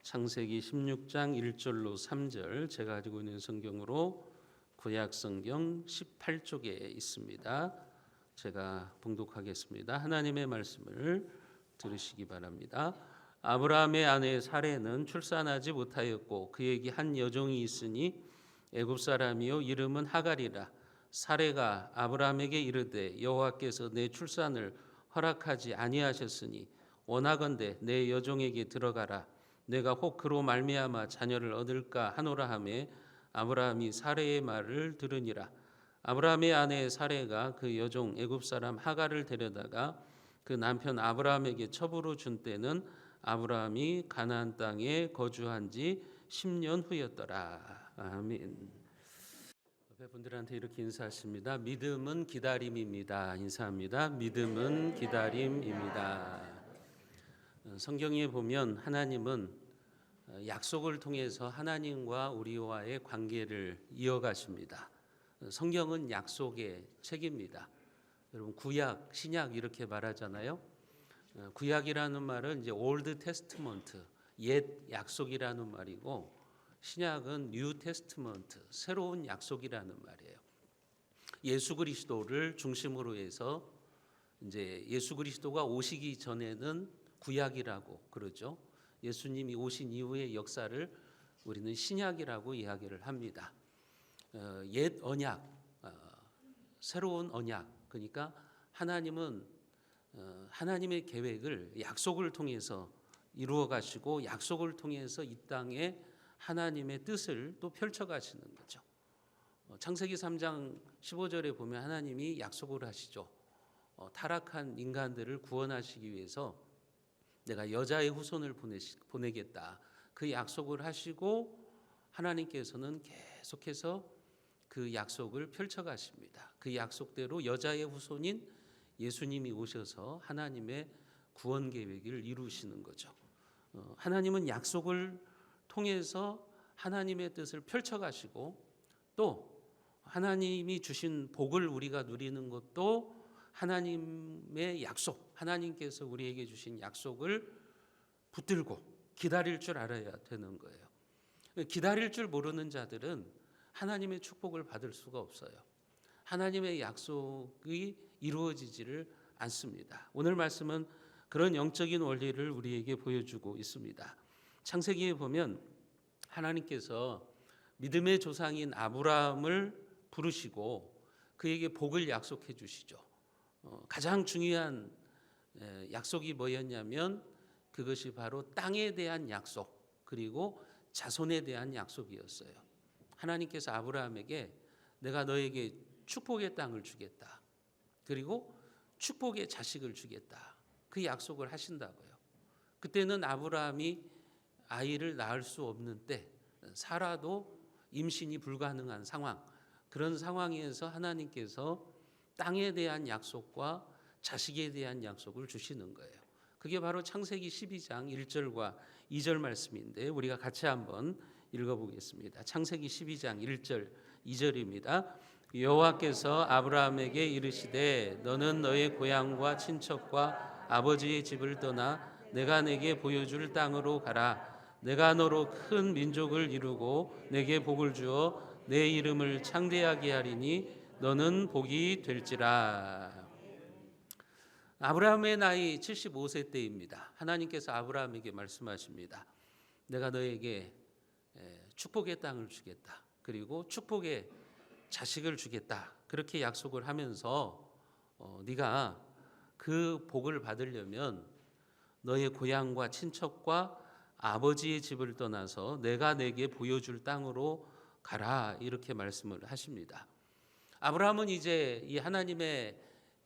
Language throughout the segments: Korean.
창세기 16장 1절로 3절 제가 가지고 있는 성경으로 구약 성경 18쪽에 있습니다. 제가 봉독하겠습니다. 하나님의 말씀을 들으시기 바랍니다. 아브라함의 아내 사레는 출산하지 못하였고 그에게 한 여종이 있으니 애굽 사람이요 이름은 하갈이라. 사레가 아브라함에게 이르되 여호와께서 내 출산을 허락하지 아니하셨으니 원하건대 내 여종에게 들어가라. 내가 혹 그로 말미암아 자녀를 얻을까 하노라 하매 아브라함이 사레의 말을 들으니라. 아브라함의 아내 사레가 그 여종 애굽 사람 하갈을 데려다가 그 남편 아브라함에게 첩으로 준 때는 아브라함이 가나안 땅에 거주한 지 10년 후였더라. 아멘. 옆에 분들한테 이렇게 인사하십니다. 믿음은 기다림입니다. 인사합니다. 믿음은 기다림입니다. 성경에 보면 하나님은 약속을 통해서 하나님과 우리와의 관계를 이어가십니다. 성경은 약속의 책입니다. 여러분 구약, 신약 이렇게 말하잖아요. 구약이라는 말은 이제 올드 테스트먼트, 옛 약속이라는 말이고 신약은 뉴 테스트먼트, 새로운 약속이라는 말이에요. 예수 그리스도를 중심으로 해서 이제 예수 그리스도가 오시기 전에는 구약이라고 그러죠. 예수님이 오신 이후의 역사를 우리는 신약이라고 이야기를 합니다. 옛 언약, 새로운 언약. 그러니까 하나님은 하나님의 계획을 약속을 통해서 이루어 가시고 약속을 통해서 이 땅에 하나님의 뜻을 또 펼쳐 가시는 거죠. 창세기 3장 15절에 보면 하나님이 약속을 하시죠. 타락한 인간들을 구원하시기 위해서 내가 여자의 후손을 보내겠다. 그 약속을 하시고 하나님께서는 계속해서 그 약속을 펼쳐 가십니다. 그 약속대로 여자의 후손인 예수님이 오셔서 하나님의 구원 계획을 이루시는 거죠. 하나님은 약속을 통해서 하나님의 뜻을 펼쳐 가시고 또 하나님이 주신 복을 우리가 누리는 것도 하나님의 약속, 하나님께서 우리에게 주신 약속을 붙들고 기다릴 줄 알아야 되는 거예요. 기다릴 줄 모르는 자들은 하나님의 축복을 받을 수가 없어요. 하나님의 약속이 이루어지지를 않습니다. 오늘 말씀은 그런 영적인 원리를 우리에게 보여주고 있습니다. 창세기에 보면 하나님께서 믿음의 조상인 아브라함을 부르시고 그에게 복을 약속해 주시죠. 가장 중요한 약속이 뭐였냐면 그것이 바로 땅에 대한 약속 그리고 자손에 대한 약속이었어요. 하나님께서 아브라함에게 내가 너에게 축복의 땅을 주겠다. 그리고 축복의 자식을 주겠다. 그 약속을 하신다고요. 그때는 아브라함이 아이를 낳을 수 없는 때 사라도 임신이 불가능한 상황 그런 상황에서 하나님께서 땅에 대한 약속과 자식에 대한 약속을 주시는 거예요. 그게 바로 창세기 12장 1절과 2절 말씀인데 우리가 같이 한번 읽어보겠습니다. 창세기 12장 1절 2절입니다. 여호와께서 아브라함에게 이르시되 너는 너의 고향과 친척과 아버지의 집을 떠나 내가 내게 보여줄 땅으로 가라. 내가 너로 큰 민족을 이루고 내게 복을 주어 내 이름을 창대하게 하리니 너는 복이 될지라. 아브라함의 나이 75세 때입니다. 하나님께서 아브라함에게 말씀하십니다. 내가 너에게 축복의 땅을 주겠다. 그리고 축복의 자식을 주겠다. 그렇게 약속을 하면서 네가 그 복을 받으려면 너의 고향과 친척과 아버지의 집을 떠나서 내가 내게 보여줄 땅으로 가라. 이렇게 말씀을 하십니다. 아브라함은 이제 이 하나님의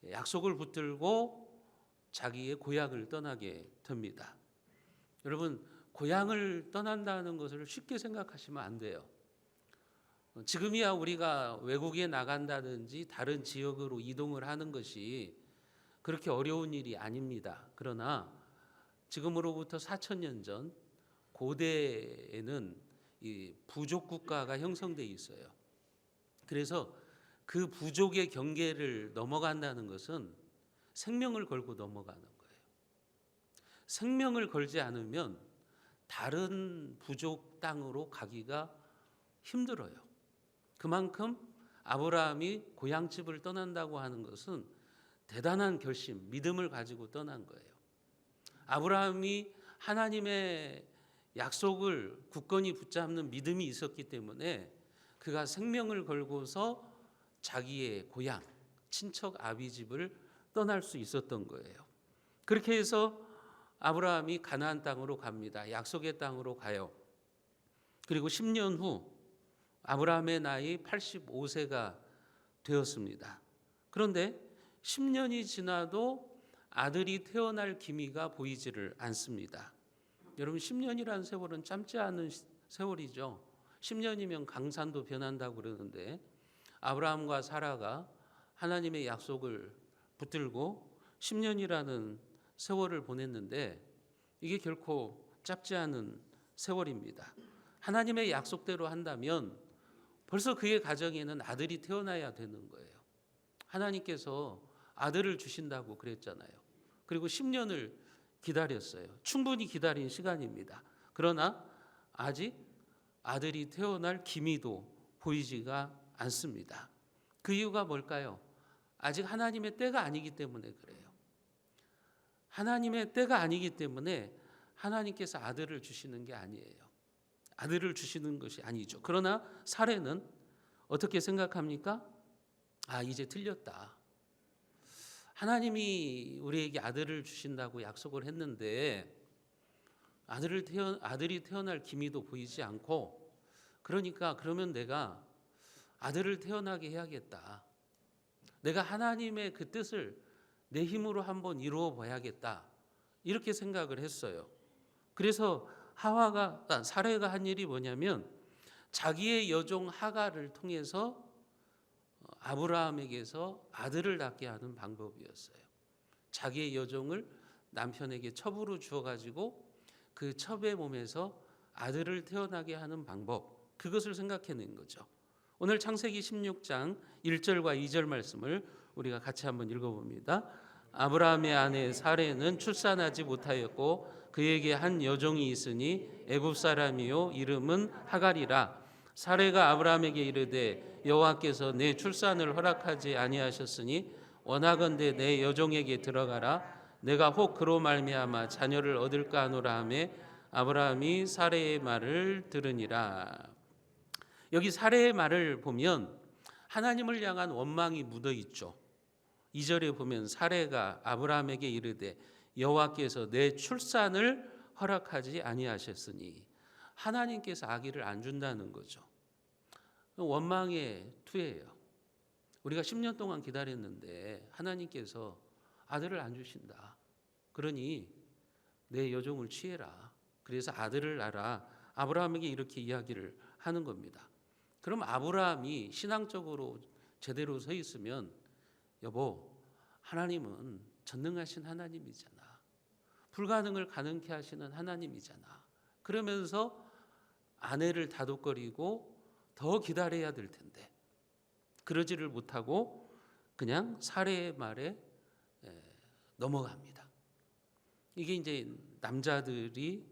약속을 붙들고 자기의 고향을 떠나게 됩니다. 여러분 고향을 떠난다는 것을 쉽게 생각하시면 안 돼요. 지금이야 우리가 외국에 나간다든지 다른 지역으로 이동을 하는 것이 그렇게 어려운 일이 아닙니다. 그러나 지금으로부터 4,000년 전 고대에는 이 부족 국가가 형성되어 있어요. 그래서 그 부족의 경계를 넘어간다는 것은 생명을 걸고 넘어가는 거예요. 생명을 걸지 않으면 다른 부족 땅으로 가기가 힘들어요. 그만큼 아브라함이 고향집을 떠난다고 하는 것은 대단한 결심, 믿음을 가지고 떠난 거예요. 아브라함이 하나님의 약속을 굳건히 붙잡는 믿음이 있었기 때문에 그가 생명을 걸고서 자기의 고향, 친척 아비집을 떠날 수 있었던 거예요. 그렇게 해서 아브라함이 가나안 땅으로 갑니다. 약속의 땅으로 가요. 그리고 10년 후 아브라함의 나이 85세가 되었습니다. 그런데 10년이 지나도 아들이 태어날 기미가 보이지를 않습니다. 여러분, 10년이라는 세월은 짧지 않은 세월이죠. 10년이면 강산도 변한다고 그러는데 아브라함과 사라가 하나님의 약속을 붙들고 10년이라는 세월을 보냈는데 이게 결코 짧지 않은 세월입니다. 하나님의 약속대로 한다면 벌써 그의 가정에는 아들이 태어나야 되는 거예요. 하나님께서 아들을 주신다고 그랬잖아요. 그리고 10년을 기다렸어요. 충분히 기다린 시간입니다. 그러나 아직 아들이 태어날 기미도 보이지가 않습니다. 그 이유가 뭘까요? 아직 하나님의 때가 아니기 때문에 그래요. 하나님의 때가 아니기 때문에 하나님께서 아들을 주시는 게 아니에요. 아들을 주시는 것이 아니죠. 그러나 사례는 어떻게 생각합니까? 이제 틀렸다. 하나님이 우리에게 아들을 주신다고 약속을 했는데 아들이 태어날 기미도 보이지 않고, 그러니까 그러면 내가 아들을 태어나게 해야겠다. 내가 하나님의 그 뜻을 내 힘으로 한번 이루어 봐야겠다. 이렇게 생각을 했어요. 그래서 사레가 한 일이 뭐냐면 자기의 여종 하갈을 통해서 아브라함에게서 아들을 낳게 하는 방법이었어요. 자기의 여종을 남편에게 첩으로 주어가지고 그 첩의 몸에서 아들을 태어나게 하는 방법, 그것을 생각해낸 거죠. 오늘 창세기 16장 1절과 2절 말씀을 우리가 같이 한번 읽어봅니다. 아브라함의 아내 사레는 출산하지 못하였고 그에게 한 여종이 있으니 애굽 사람이요 이름은 하갈이라. 사레가 아브라함에게 이르되 여호와께서 내 출산을 허락하지 아니하셨으니 원하건대 내 여종에게 들어가라. 내가 혹 그로 말미암아 자녀를 얻을까 하노라 하며 아브라함이 사레의 말을 들으니라. 여기 사레의 말을 보면 하나님을 향한 원망이 묻어 있죠. 2절에 보면 사레가 아브라함에게 이르되 여호와께서 내 출산을 허락하지 아니하셨으니, 하나님께서 아기를 안 준다는 거죠. 원망의 투예요. 우리가 10년 동안 기다렸는데 하나님께서 아들을 안 주신다. 그러니 내 여종을 취해라. 그래서 아들을 낳아라. 아브라함에게 이렇게 이야기를 하는 겁니다. 그럼 아브라함이 신앙적으로 제대로 서 있으면, 여보, 하나님은 전능하신 하나님이잖아. 불가능을 가능케 하시는 하나님이잖아. 그러면서 아내를 다독거리고 더 기다려야 될 텐데 그러지를 못하고 그냥 사레의 말에 넘어갑니다. 이게 이제 남자들이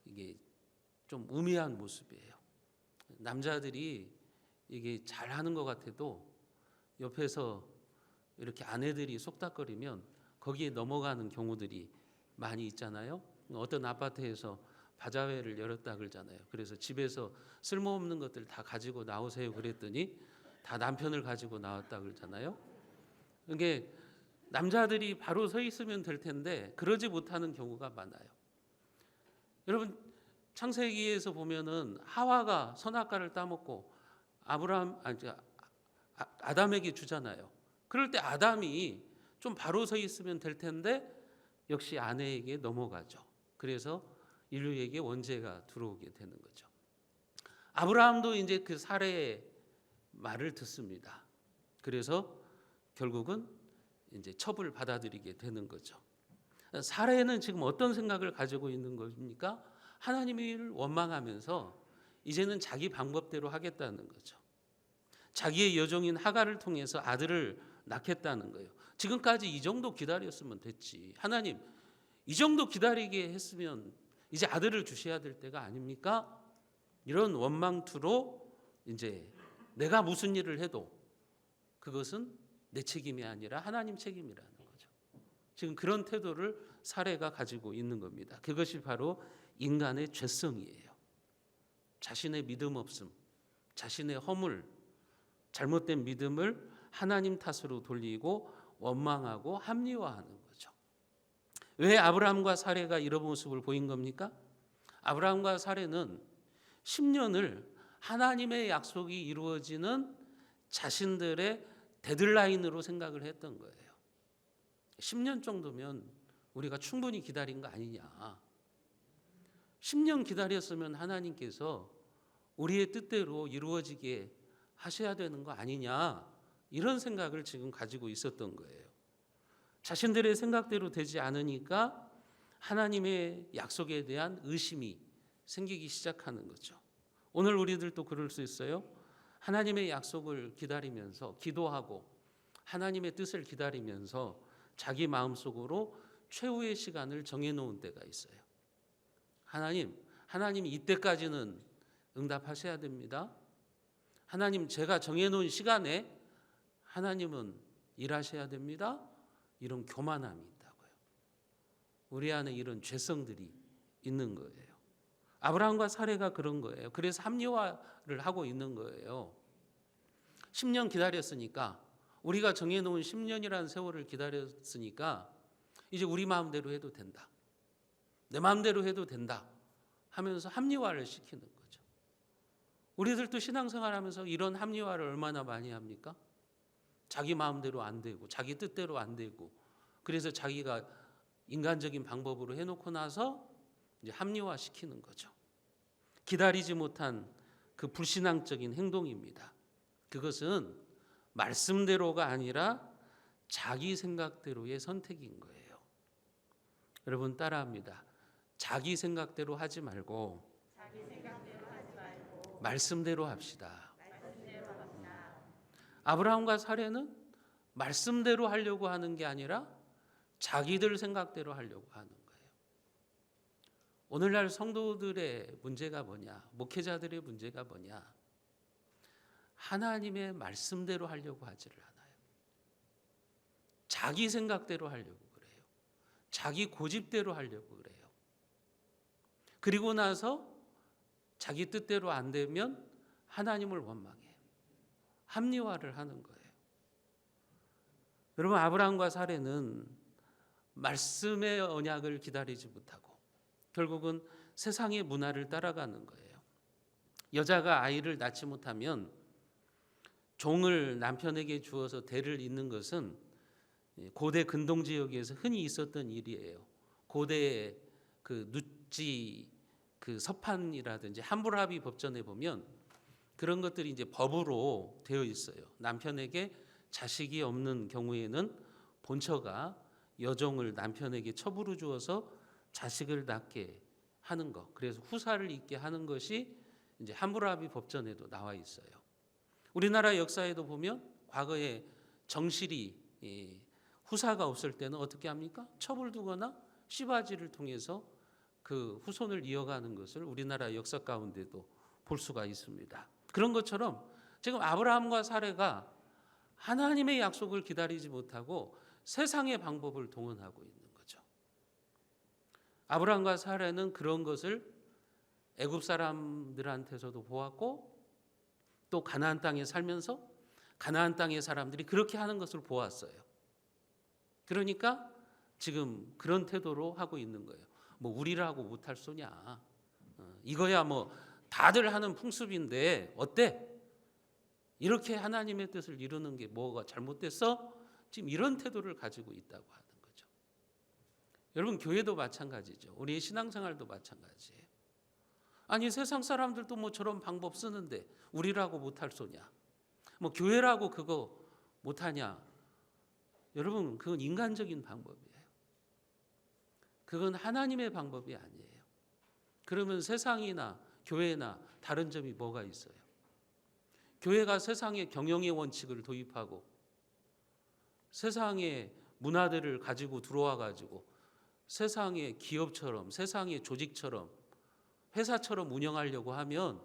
이게 좀 우매한 모습이에요. 남자들이 이게 잘하는 것 같아도 옆에서 이렇게 아내들이 속닥거리면 거기에 넘어가는 경우들이 많이 있잖아요. 어떤 아파트에서 바자회를 열었다 그러잖아요. 그래서 집에서 쓸모없는 것들 다 가지고 나오세요 그랬더니 다 남편을 가지고 나왔다 그러잖아요. 이게 남자들이 바로 서 있으면 될 텐데 그러지 못하는 경우가 많아요. 여러분, 창세기에서 보면은 하와가 선악과를 따먹고 아담에게 주잖아요. 그럴 때 아담이 좀 바로 서 있으면 될 텐데 역시 아내에게 넘어가죠. 그래서 인류에게 원죄가 들어오게 되는 거죠. 아브라함도 이제 그 사레의 말을 듣습니다. 그래서 결국은 이제 첩을 받아들이게 되는 거죠. 사레는 지금 어떤 생각을 가지고 있는 겁니까? 하나님을 원망하면서 이제는 자기 방법대로 하겠다는 거죠. 자기의 여종인 하갈을 통해서 아들을 낳겠다는 거예요. 지금까지 이 정도 기다렸으면 됐지. 하나님, 이 정도 기다리게 했으면 이제 아들을 주셔야 될 때가 아닙니까? 이런 원망투로 이제 내가 무슨 일을 해도 그것은 내 책임이 아니라 하나님 책임이라는 거죠. 지금 그런 태도를 사례가 가지고 있는 겁니다. 그것이 바로 인간의 죄성이에요. 자신의 믿음 없음, 자신의 허물, 잘못된 믿음을 하나님 탓으로 돌리고 원망하고 합리화하는 거죠. 왜 아브라함과 사례가 이런 모습을 보인 겁니까? 아브라함과 사례는 10년을 하나님의 약속이 이루어지는 자신들의 데드라인으로 생각을 했던 거예요. 10년 정도면 우리가 충분히 기다린 거 아니냐. 10년 기다렸으면 하나님께서 우리의 뜻대로 이루어지게 하셔야 되는 거 아니냐. 이런 생각을 지금 가지고 있었던 거예요. 자신들의 생각대로 되지 않으니까 하나님의 약속에 대한 의심이 생기기 시작하는 거죠. 오늘 우리들도 그럴 수 있어요. 하나님의 약속을 기다리면서 기도하고 하나님의 뜻을 기다리면서 자기 마음속으로 최후의 시간을 정해놓은 때가 있어요. 하나님 이때까지는 응답하셔야 됩니다. 하나님 제가 정해놓은 시간에 하나님은 일하셔야 됩니다. 이런 교만함이 있다고요. 우리 안에 이런 죄성들이 있는 거예요. 아브라함과 사례가 그런 거예요. 그래서 합리화를 하고 있는 거예요. 10년 기다렸으니까, 우리가 정해놓은 10년이라는 세월을 기다렸으니까 이제 우리 마음대로 해도 된다. 내 마음대로 해도 된다 하면서 합리화를 시키는 거죠. 우리들도 신앙생활하면서 이런 합리화를 얼마나 많이 합니까? 자기 마음대로 안 되고 자기 뜻대로 안 되고 그래서 자기가 인간적인 방법으로 해놓고 나서 이제 합리화시키는 거죠. 기다리지 못한 그 불신앙적인 행동입니다. 그것은 말씀대로가 아니라 자기 생각대로의 선택인 거예요. 여러분 따라합니다. 자기 생각대로 하지 말고 말씀대로 합시다. 아브라함과 사례는 말씀대로 하려고 하는 게 아니라 자기들 생각대로 하려고 하는 거예요. 오늘날 성도들의 문제가 뭐냐? 목회자들의 문제가 뭐냐? 하나님의 말씀대로 하려고 하지를 않아요. 자기 생각대로 하려고 그래요. 자기 고집대로 하려고 그래요. 그리고 나서 자기 뜻대로 안 되면 하나님을 원망해요. 합리화를 하는 거예요. 여러분 아브라함과 사례는 말씀의 언약을 기다리지 못하고 결국은 세상의 문화를 따라가는 거예요. 여자가 아이를 낳지 못하면 종을 남편에게 주어서 대를 잇는 것은 고대 근동 지역에서 흔히 있었던 일이에요. 고대의 그 누지 그 서판이라든지 함부라비 법전에 보면 그런 것들이 이제 법으로 되어 있어요. 남편에게 자식이 없는 경우에는 본처가 여종을 남편에게 첩으로 주어서 자식을 낳게 하는 것. 그래서 후사를 잇게 하는 것이 이제 함부라비 법전에도 나와 있어요. 우리나라 역사에도 보면 과거에 정실이 후사가 없을 때는 어떻게 합니까? 첩을 두거나 씨바지를 통해서 그 후손을 이어가는 것을 우리나라 역사 가운데도 볼 수가 있습니다. 그런 것처럼 지금 아브라함과 사례가 하나님의 약속을 기다리지 못하고 세상의 방법을 동원하고 있는 거죠. 아브라함과 사례는 그런 것을 애굽 사람들한테서도 보았고 또 가나안 땅에 살면서 가나안 땅의 사람들이 그렇게 하는 것을 보았어요. 그러니까 지금 그런 태도로 하고 있는 거예요. 뭐 우리라고 못할 소냐. 이거야 뭐 다들 하는 풍습인데 어때? 이렇게 하나님의 뜻을 이루는 게 뭐가 잘못됐어? 지금 이런 태도를 가지고 있다고 하는 거죠. 여러분 교회도 마찬가지죠. 우리의 신앙생활도 마찬가지예요. 아니 세상 사람들도 뭐 저런 방법 쓰는데 우리라고 못할 소냐? 뭐 교회라고 그거 못하냐? 여러분 그건 인간적인 방법이에요. 그건 하나님의 방법이 아니에요. 그러면 세상이나 교회나 다른 점이 뭐가 있어요? 교회가 세상의 경영의 원칙을 도입하고 세상의 문화들을 가지고 들어와 가지고 세상의 기업처럼, 세상의 조직처럼, 회사처럼 운영하려고 하면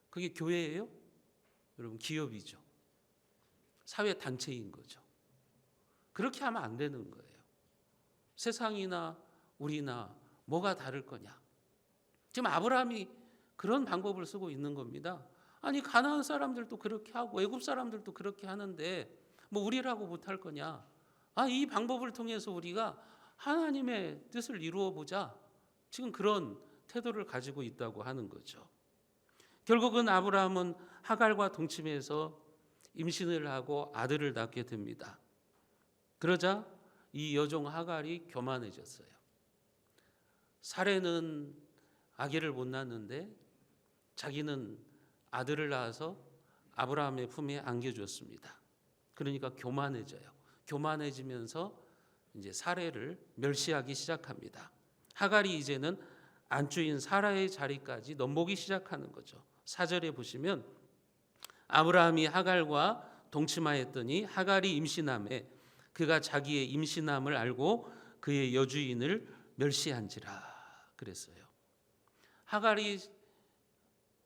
그게 교회예요? 여러분, 기업이죠. 사회 단체인 거죠. 그렇게 하면 안 되는 거예요. 세상이나 우리나 뭐가 다를 거냐? 지금 아브라함이 그런 방법을 쓰고 있는 겁니다. 아니, 가나안 사람들도 그렇게 하고 애굽 사람들도 그렇게 하는데 뭐 우리라고 못할 거냐? 이 방법을 통해서 우리가 하나님의 뜻을 이루어 보자. 지금 그런 태도를 가지고 있다고 하는 거죠. 결국은 아브라함은 하갈과 동침해서 임신을 하고 아들을 낳게 됩니다. 그러자 이 여종 하갈이 교만해졌어요. 사레는 아기를 못 낳는데 자기는 아들을 낳아서 아브라함의 품에 안겨줬습니다. 그러니까 교만해져요. 교만해지면서 이제 사레를 멸시하기 시작합니다. 하갈이 이제는 안주인 사라의 자리까지 넘보기 시작하는 거죠. 4절에 보시면 아브라함이 하갈과 동침하였더니 하갈이 임신함에 그가 자기의 임신함을 알고 그의 여주인을 멸시한지라 그랬어요. 하갈이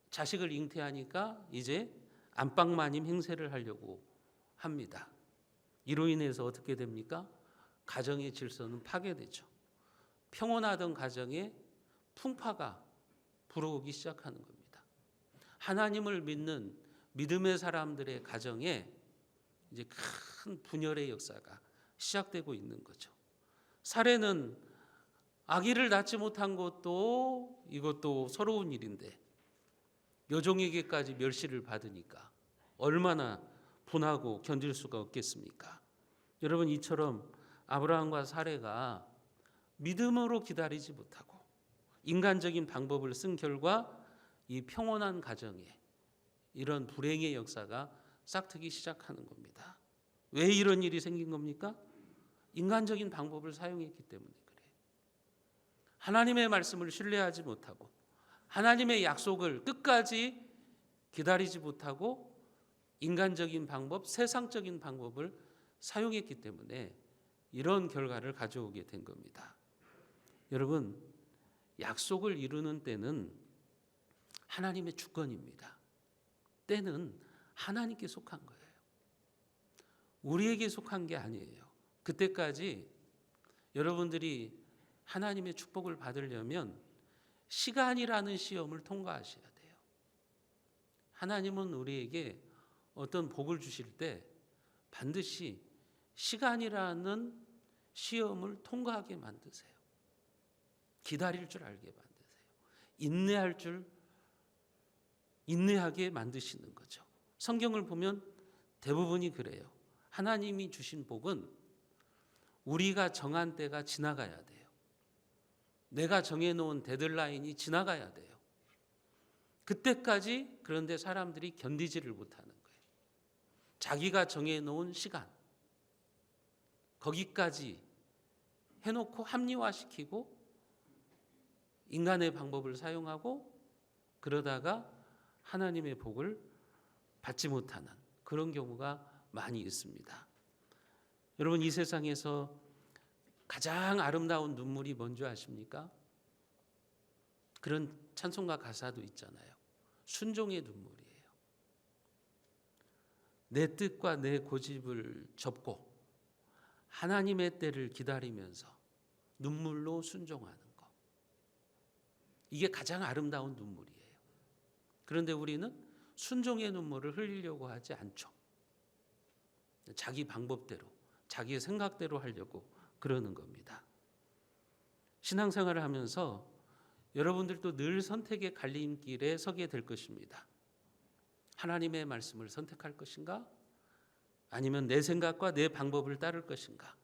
자식을 잉태하니까 이제 안방마님 행세를 하려고 합니다. 이로 인해서 어떻게 됩니까? 가정의 질서는 파괴되죠. 평온하던 가정에 풍파가 불어오기 시작하는 겁니다. 하나님을 믿는 믿음의 사람들의 가정에 이제 큰 분열의 역사가 시작되고 있는 거죠. 사례는 아기를 낳지 못한 것도 이것도 서러운 일인데 여종에게까지 멸시를 받으니까 얼마나 분하고 견딜 수가 없겠습니까? 여러분, 이처럼 아브라함과 사레가 믿음으로 기다리지 못하고 인간적인 방법을 쓴 결과 이 평온한 가정에 이런 불행의 역사가 싹트기 시작하는 겁니다. 왜 이런 일이 생긴 겁니까? 인간적인 방법을 사용했기 때문에 그래요. 하나님의 말씀을 신뢰하지 못하고 하나님의 약속을 끝까지 기다리지 못하고 인간적인 방법, 세상적인 방법을 사용했기 때문에 이런 결과를 가져오게 된 겁니다. 여러분, 약속을 이루는 때는 하나님의 주권입니다. 때는 하나님께 속한 거예요. 우리에게 속한 게 아니에요. 그때까지 여러분들이 하나님의 축복을 받으려면 시간이라는 시험을 통과하셔야 돼요. 하나님은 우리에게 어떤 복을 주실 때 반드시 시간이라는 시험을 통과하게 만드세요. 기다릴 줄 알게 만드세요. 인내하게 만드시는 거죠. 성경을 보면 대부분이 그래요. 하나님이 주신 복은 우리가 정한 때가 지나가야 돼요. 내가 정해놓은 데드라인이 지나가야 돼요. 그때까지 그런데 사람들이 견디지를 못하는 거예요. 자기가 정해놓은 시간 거기까지 해놓고 합리화시키고 인간의 방법을 사용하고 그러다가 하나님의 복을 받지 못하는 그런 경우가 많이 있습니다. 여러분, 이 세상에서 가장 아름다운 눈물이 뭔지 아십니까? 그런 찬송가 가사도 있잖아요. 순종의 눈물이에요. 내 뜻과 내 고집을 접고 하나님의 때를 기다리면서 눈물로 순종하는 것. 이게 가장 아름다운 눈물이에요. 그런데 우리는 순종의 눈물을 흘리려고 하지 않죠. 자기 방법대로, 자기의 생각대로 하려고 그러는 겁니다. 신앙생활을 하면서 여러분들도 늘 선택의 갈림길에 서게 될 것입니다. 하나님의 말씀을 선택할 것인가? 아니면 내 생각과 내 방법을 따를 것인가?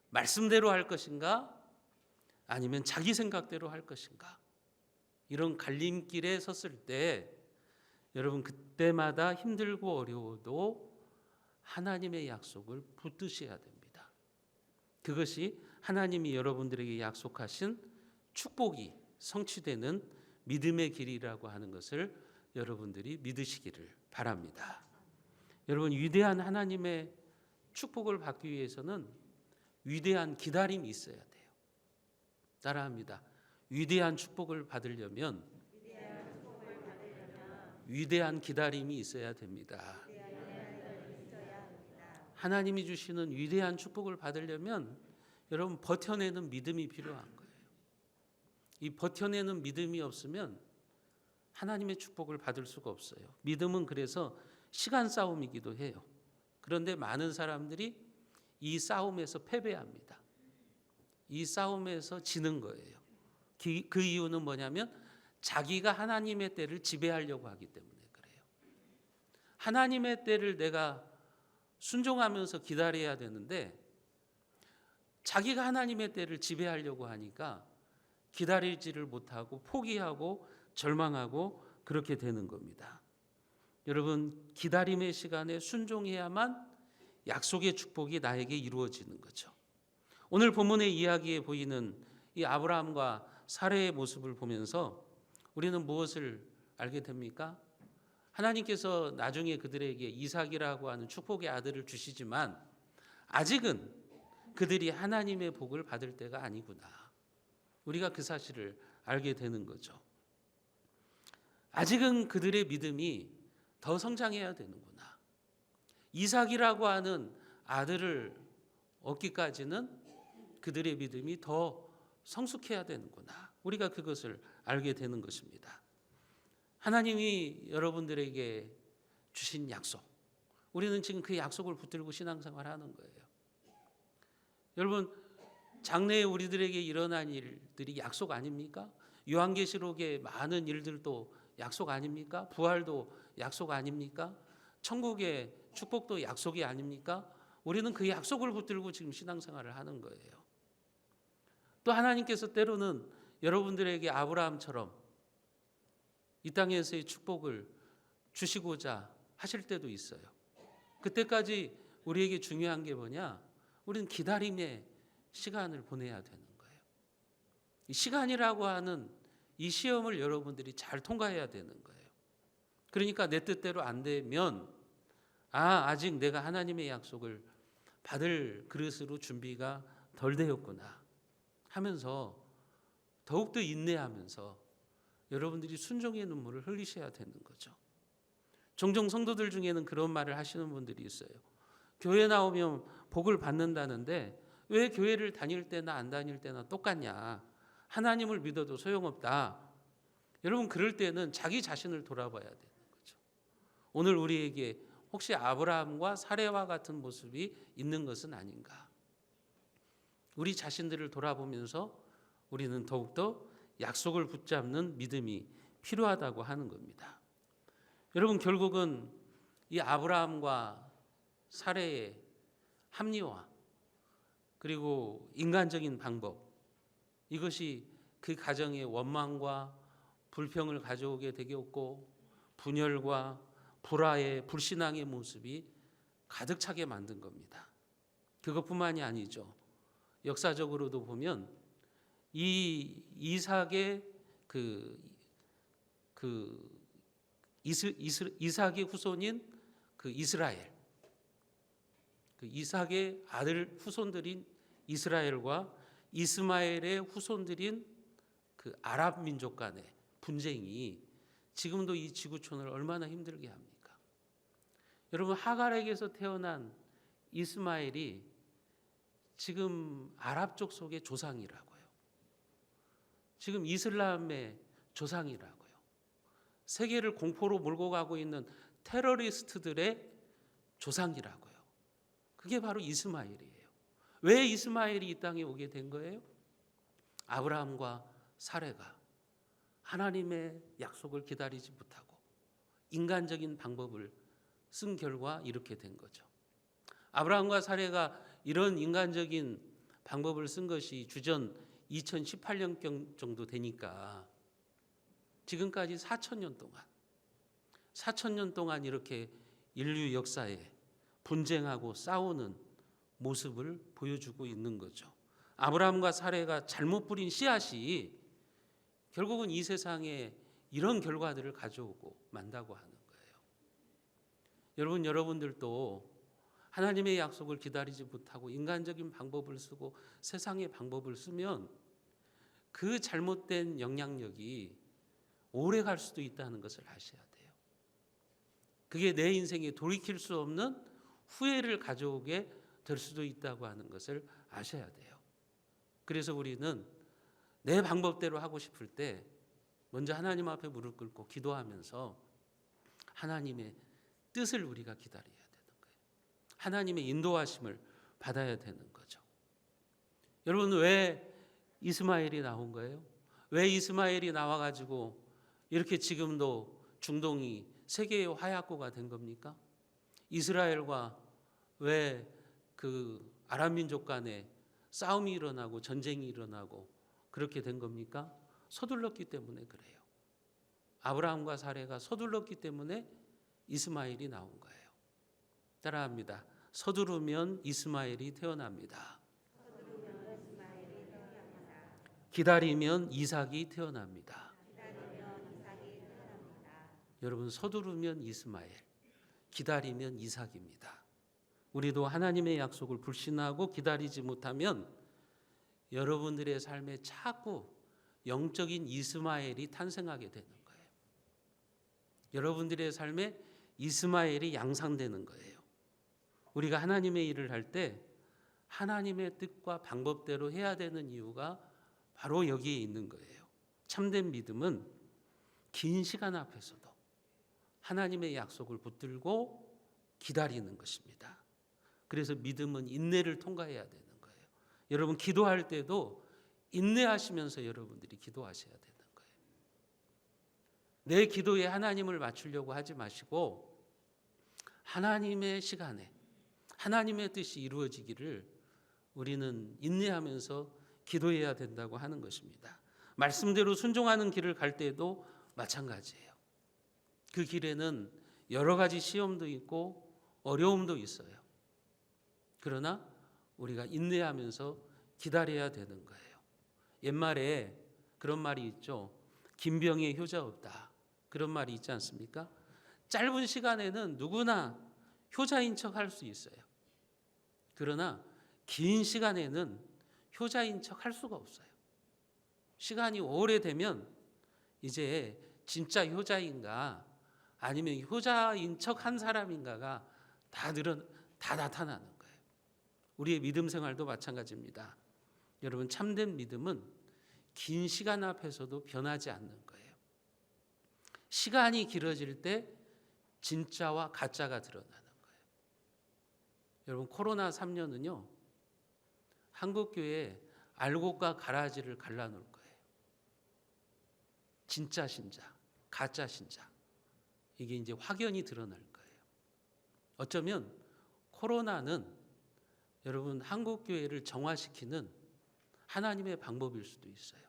말씀대로 할 것인가? 아니면 자기 생각대로 할 것인가? 이런 갈림길에 섰을 때 여러분, 그때마다 힘들고 어려워도 하나님의 약속을 붙드셔야 됩니다. 그것이 하나님이 여러분들에게 약속하신 축복이 성취되는 믿음의 길이라고 하는 것을 여러분들이 믿으시기를 바랍니다. 여러분, 위대한 하나님의 축복을 받기 위해서는 위대한 기다림이 있어야 돼요. 따라합니다. 위대한 축복을 받으려면 위대한 기다림이 있어야 됩니다. 하나님이 주시는 위대한 축복을 받으려면 여러분 버텨내는 믿음이 필요한 거예요. 이 버텨내는 믿음이 없으면 하나님의 축복을 받을 수가 없어요. 믿음은 그래서 시간 싸움이기도 해요. 그런데 많은 사람들이 이 싸움에서 패배합니다. 이 싸움에서 지는 거예요. 그 이유는 뭐냐면 자기가 하나님의 때를 지배하려고 하기 때문에 그래요. 하나님의 때를 내가 순종하면서 기다려야 되는데 자기가 하나님의 때를 지배하려고 하니까 기다리지를 못하고 포기하고 절망하고 그렇게 되는 겁니다. 여러분, 기다림의 시간에 순종해야만 약속의 축복이 나에게 이루어지는 거죠. 오늘 본문의 이야기에 보이는 이 아브라함과 사레의 모습을 보면서 우리는 무엇을 알게 됩니까? 하나님께서 나중에 그들에게 이삭이라고 하는 축복의 아들을 주시지만 아직은 그들이 하나님의 복을 받을 때가 아니구나. 우리가 그 사실을 알게 되는 거죠. 아직은 그들의 믿음이 더 성장해야 되는구나. 이삭이라고 하는 아들을 얻기까지는 그들의 믿음이 더 성숙해야 되는구나. 우리가 그것을 알게 되는 것입니다. 하나님이 여러분들에게 주신 약속, 우리는 지금 그 약속을 붙들고 신앙생활 하는 거예요. 여러분, 장래에 우리들에게 일어난 일들이 약속 아닙니까? 요한계시록의 많은 일들도 약속 아닙니까? 부활도 약속 아닙니까? 천국의 축복도 약속이 아닙니까? 우리는 그 약속을 붙들고 지금 신앙생활을 하는 거예요. 또 하나님께서 때로는 여러분들에게 아브라함처럼 이 땅에서의 축복을 주시고자 하실 때도 있어요. 그때까지 우리에게 중요한 게 뭐냐? 우리는 기다림의 시간을 보내야 되는 거예요. 이 시간이라고 하는 이 시험을 여러분들이 잘 통과해야 되는 거예요. 그러니까 내 뜻대로 안 되면 아직 내가 하나님의 약속을 받을 그릇으로 준비가 덜 되었구나 하면서 더욱더 인내하면서 여러분들이 순종의 눈물을 흘리셔야 되는 거죠. 종종 성도들 중에는 그런 말을 하시는 분들이 있어요. 교회 나오면 복을 받는다는데 왜 교회를 다닐 때나 안 다닐 때나 똑같냐? 하나님을 믿어도 소용없다. 여러분, 그럴 때는 자기 자신을 돌아봐야 되는 거죠. 오늘 우리에게 혹시 아브라함과 사레와 같은 모습이 있는 것은 아닌가? 우리 자신들을 돌아보면서 우리는 더욱더 약속을 붙잡는 믿음이 필요하다고 하는 겁니다. 여러분, 결국은 이 아브라함과 사레의 합리화 그리고 인간적인 방법, 이것이 그 가정의 원망과 불평을 가져오게 되었고 분열과 불화의 불신앙의 모습이 가득 차게 만든 겁니다. 그것뿐만이 아니죠. 역사적으로도 보면 이 이삭의 이삭의 후손인 그 이스라엘, 그 이삭의 아들 후손들인 이스라엘과 이스마엘의 후손들인 그 아랍 민족 간의 분쟁이 지금도 이 지구촌을 얼마나 힘들게 합니까? 여러분, 하갈에게서 태어난 이스마엘이 지금 아랍 족 속의 조상이라고요. 지금 이슬람의 조상이라고요. 세계를 공포로 몰고 가고 있는 테러리스트들의 조상이라고요. 그게 바로 이스마엘이에요. 왜 이스마엘이 이 땅에 오게 된 거예요? 아브라함과 사레가 하나님의 약속을 기다리지 못하고 인간적인 방법을 쓴 결과 이렇게 된 거죠. 아브라함과 사레가 이런 인간적인 방법을 쓴 것이 주전 2018년 정도 되니까 지금까지 4,000년 동안 이렇게 인류 역사에 분쟁하고 싸우는 모습을 보여주고 있는 거죠. 아브라함과 사레가 잘못 뿌린 씨앗이 결국은 이 세상에 이런 결과들을 가져오고 만다고 하는 거예요. 여러분들도 하나님의 약속을 기다리지 못하고 인간적인 방법을 쓰고 세상의 방법을 쓰면 그 잘못된 영향력이 오래 갈 수도 있다는 것을 아셔야 돼요. 그게 내 인생에 돌이킬 수 없는 후회를 가져오게 될 수도 있다고 하는 것을 아셔야 돼요. 그래서 우리는 내 방법대로 하고 싶을 때 먼저 하나님 앞에 무릎 꿇고 기도하면서 하나님의 뜻을 우리가 기다려야 되는 거예요. 하나님의 인도하심을 받아야 되는 거죠. 여러분, 왜 이스마엘이 나온 거예요? 왜 이스마엘이 나와가지고 이렇게 지금도 중동이 세계의 화약고가 된 겁니까? 이스라엘과 왜 그 아랍 민족 간에 싸움이 일어나고 전쟁이 일어나고 그렇게 된 겁니까? 서둘렀기 때문에 그래요. 아브라함과 사레가 서둘렀기 때문에 이스마엘이 나온 거예요. 따라합니다. 서두르면 이스마엘이 태어납니다. 기다리면 이삭이 태어납니다. 여러분, 서두르면 이스마엘, 기다리면 이삭입니다. 우리도 하나님의 약속을 불신하고 기다리지 못하면 여러분들의 삶에 자꾸 영적인 이스마엘이 탄생하게 되는 거예요. 여러분들의 삶에 이스마엘이 양산되는 거예요. 우리가 하나님의 일을 할 때 하나님의 뜻과 방법대로 해야 되는 이유가 바로 여기에 있는 거예요. 참된 믿음은 긴 시간 앞에서도 하나님의 약속을 붙들고 기다리는 것입니다. 그래서 믿음은 인내를 통과해야 되는 거예요. 여러분, 기도할 때도 인내하시면서 여러분들이 기도하셔야 되는 거예요. 내 기도에 하나님을 맞추려고 하지 마시고 하나님의 시간에 하나님의 뜻이 이루어지기를 우리는 인내하면서 기도해야 된다고 하는 것입니다. 말씀대로 순종하는 길을 갈 때도 마찬가지예요. 그 길에는 여러 가지 시험도 있고 어려움도 있어요. 그러나 우리가 인내하면서 기다려야 되는 거예요. 옛말에 그런 말이 있죠. 긴병에 효자 없다. 그런 말이 있지 않습니까? 짧은 시간에는 누구나 효자인 척 할 수 있어요. 그러나 긴 시간에는 효자인 척 할 수가 없어요. 시간이 오래되면 이제 진짜 효자인가 아니면 효자인 척 한 사람인가가 다 나타나는 거예요. 우리의 믿음 생활도 마찬가지입니다. 여러분, 참된 믿음은 긴 시간 앞에서도 변하지 않는 거예요. 시간이 길어질 때 진짜와 가짜가 드러나는 거예요. 여러분, 코로나 3년은요, 한국교회 알곡과 가라지를 갈라놓을 거예요. 진짜 신자, 가짜 신자, 이게 이제 확연히 드러날 거예요. 어쩌면 코로나는 여러분, 한국교회를 정화시키는 하나님의 방법일 수도 있어요.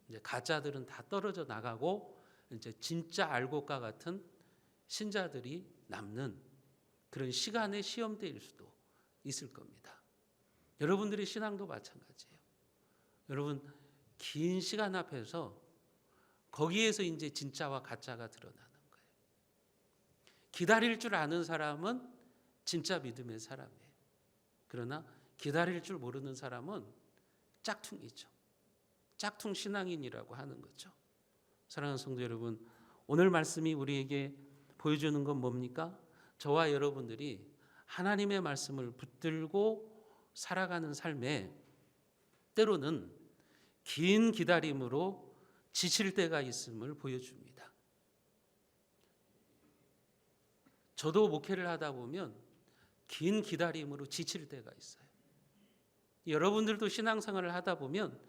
이제 가짜들은 다 떨어져 나가고 이제 진짜 알곡과 같은 신자들이 남는 그런 시간의 시험대일 수도 있을 겁니다. 여러분들의 신앙도 마찬가지예요. 여러분, 긴 시간 앞에서 거기에서 이제 진짜와 가짜가 드러나는 거예요. 기다릴 줄 아는 사람은 진짜 믿음의 사람이에요. 그러나 기다릴 줄 모르는 사람은 짝퉁이죠. 짝퉁 신앙인이라고 하는 거죠. 사랑하는 성도 여러분, 오늘 말씀이 우리에게 보여주는 건 뭡니까? 저와 여러분들이 하나님의 말씀을 붙들고 살아가는 삶에 때로는 긴 기다림으로 지칠 때가 있음을 보여줍니다. 저도 목회를 하다 보면 긴 기다림으로 지칠 때가 있어요. 여러분들도 신앙생활을 하다 보면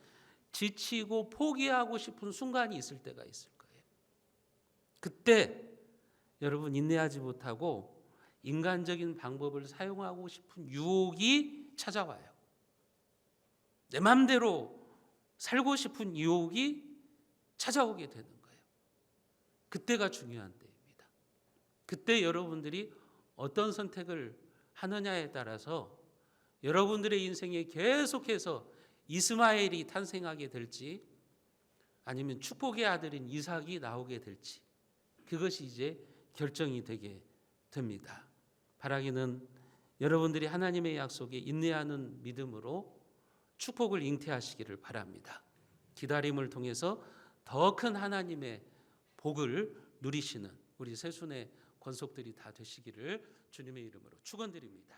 지치고 포기하고 싶은 순간이 있을 때가 있을 거예요. 그때 여러분, 인내하지 못하고 인간적인 방법을 사용하고 싶은 유혹이 찾아와요. 내 마음대로 살고 싶은 유혹이 찾아오게 되는 거예요. 그때가 중요한 때입니다. 그때 여러분들이 어떤 선택을 하느냐에 따라서 여러분들의 인생에 계속해서 이스마엘이 탄생하게 될지 아니면 축복의 아들인 이삭이 나오게 될지 그것이 이제 결정이 되게 됩니다. 바라기는 여러분들이 하나님의 약속에 인내하는 믿음으로 축복을 잉태하시기를 바랍니다. 기다림을 통해서 더 큰 하나님의 복을 누리시는 우리 세순의 권속들이 다 되시기를 주님의 이름으로 축원드립니다.